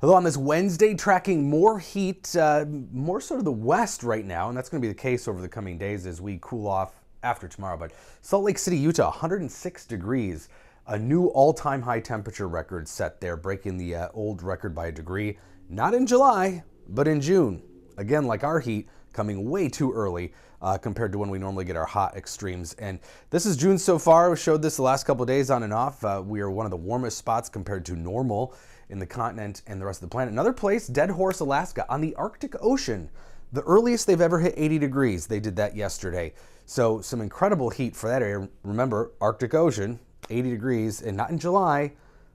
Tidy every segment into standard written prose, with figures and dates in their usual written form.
Hello, on this Wednesday, tracking more heat, more sort of the west right now, and that's going to be the case over the coming days as we cool off after tomorrow. But Salt Lake City, Utah, 106 degrees, a new all-time high temperature record set there, breaking the old record by a degree. Not in July, but in June. Again, like our heat, coming way too early compared to when we normally get our hot extremes. And this is June so far. We showed this the last couple of days on and off. We are one of the warmest spots compared to normal in the continent and the rest of the planet. Another place, Dead Horse, Alaska, on the Arctic Ocean. The earliest they've ever hit 80 degrees. They did that yesterday. So some incredible heat for that area. Remember, Arctic Ocean, 80 degrees, and not in July,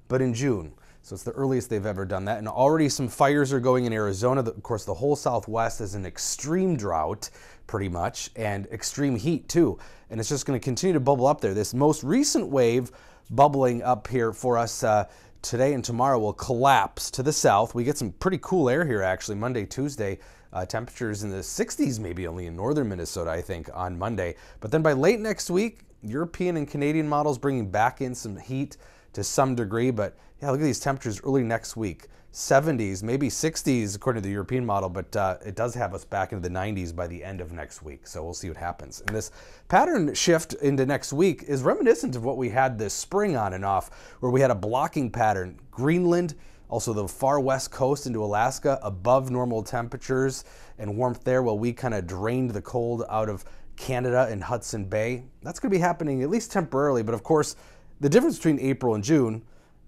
but in June. So it's the earliest they've ever done that. And already some fires are going in Arizona. Of course, the whole Southwest is an extreme drought, pretty much, and extreme heat too. And it's just going to continue to bubble up there. This most recent wave bubbling up here for us today and tomorrow will collapse to the south. We get some pretty cool air here, actually, Monday, Tuesday. Temperatures in the 60s, maybe only in northern Minnesota, I think, on Monday. But then by late next week, European and Canadian models bringing back in some heat to some degree. But yeah, look at these temperatures early next week. 70s, maybe 60s according to the European model, but it does have us back into the 90s by the end of next week. So we'll see what happens. And this pattern shift into next week is reminiscent of what we had this spring on and off, where we had a blocking pattern. Greenland, also the far west coast into Alaska, above normal temperatures and warmth there, while we kind of drained the cold out of Canada and Hudson Bay. That's going to be happening at least temporarily, but of course, the difference between April and June,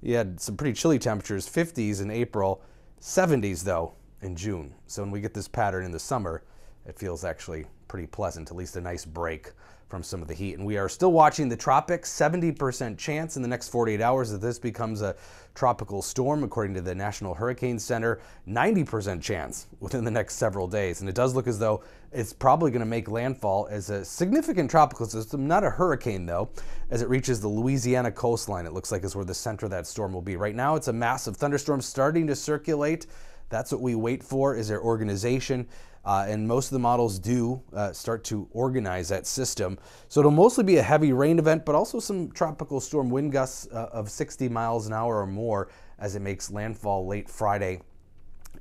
you had some pretty chilly temperatures, 50s in April, 70s though in June. So when we get this pattern in the summer, it feels actually pretty pleasant, at least a nice break from some of the heat. And we are still watching the tropics, 70% chance in the next 48 hours that this becomes a tropical storm, according to the National Hurricane Center, 90% chance within the next several days. And it does look as though it's probably going to make landfall as a significant tropical system, not a hurricane though, as it reaches the Louisiana coastline. It looks like is where the center of that storm will be. Right now, it's a massive thunderstorm starting to circulate. That's what we wait for, is their organization. And most of the models do start to organize that system. So it'll mostly be a heavy rain event, but also some tropical storm wind gusts of 60 miles an hour or more as it makes landfall late Friday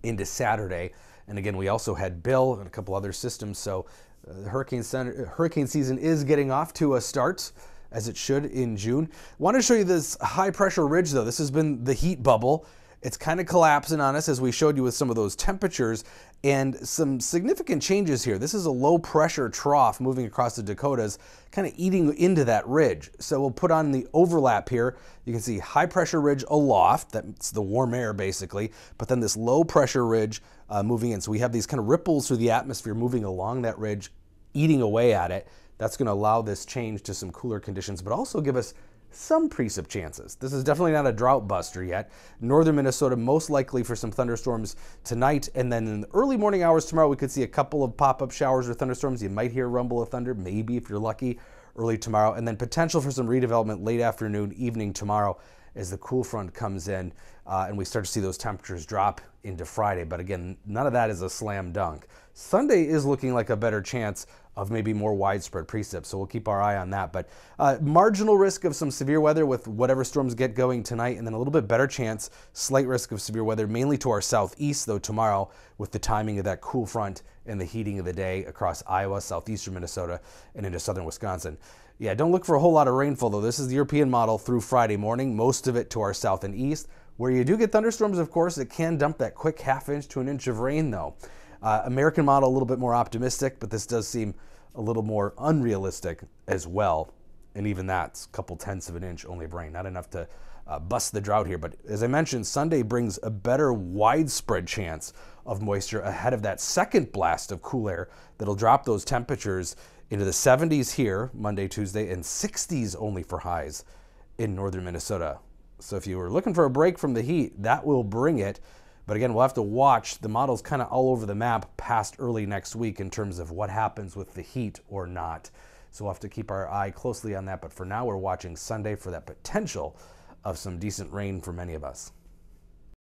into Saturday. And again, we also had Bill and a couple other systems. So the hurricane season is getting off to a start, as it should in June. I want to show you this high pressure ridge though. This has been the heat bubble. It's kind of collapsing on us, as we showed you with some of those temperatures, and some significant changes here. This is a low pressure trough moving across the Dakotas, kind of eating into that ridge. So we'll put on the overlap here. You can see high pressure ridge aloft, that's the warm air basically, but then this low pressure ridge moving in. So we have these kind of ripples through the atmosphere moving along that ridge, eating away at it. That's going to allow this change to some cooler conditions, but also give us some precip chances. This is definitely not a drought buster yet. Northern Minnesota, most likely for some thunderstorms tonight, and then in the early morning hours tomorrow, we could see a couple of pop-up showers or thunderstorms. You might hear a rumble of thunder, maybe if you're lucky, early tomorrow, and then potential for some redevelopment late afternoon, evening tomorrow as the cool front comes in and we start to see those temperatures drop into Friday. But again, none of that is a slam dunk. Sunday is looking like a better chance of maybe more widespread precip, so we'll keep our eye on that. But marginal risk of some severe weather with whatever storms get going tonight, and then a little bit better chance, slight risk of severe weather, mainly to our southeast though tomorrow, with the timing of that cool front and the heating of the day across Iowa, southeastern Minnesota, and into southern Wisconsin. Yeah, don't look for a whole lot of rainfall though. This is the European model through Friday morning, most of it to our south and east. Where you do get thunderstorms, of course, it can dump that quick ½ to an inch of rain though. American model a little bit more optimistic, but this does seem a little more unrealistic as well. And even that's a couple tenths of an inch only of rain, not enough to bust the drought here. But as I mentioned, Sunday brings a better widespread chance of moisture ahead of that second blast of cool air that'll drop those temperatures into the 70s here Monday, Tuesday, and 60s only for highs in northern Minnesota. So if you were looking for a break from the heat, that will bring it. But again, we'll have to watch. The model's kind of all over the map past early next week in terms of what happens with the heat or not. So we'll have to keep our eye closely on that. But for now, we're watching Sunday for that potential of some decent rain for many of us.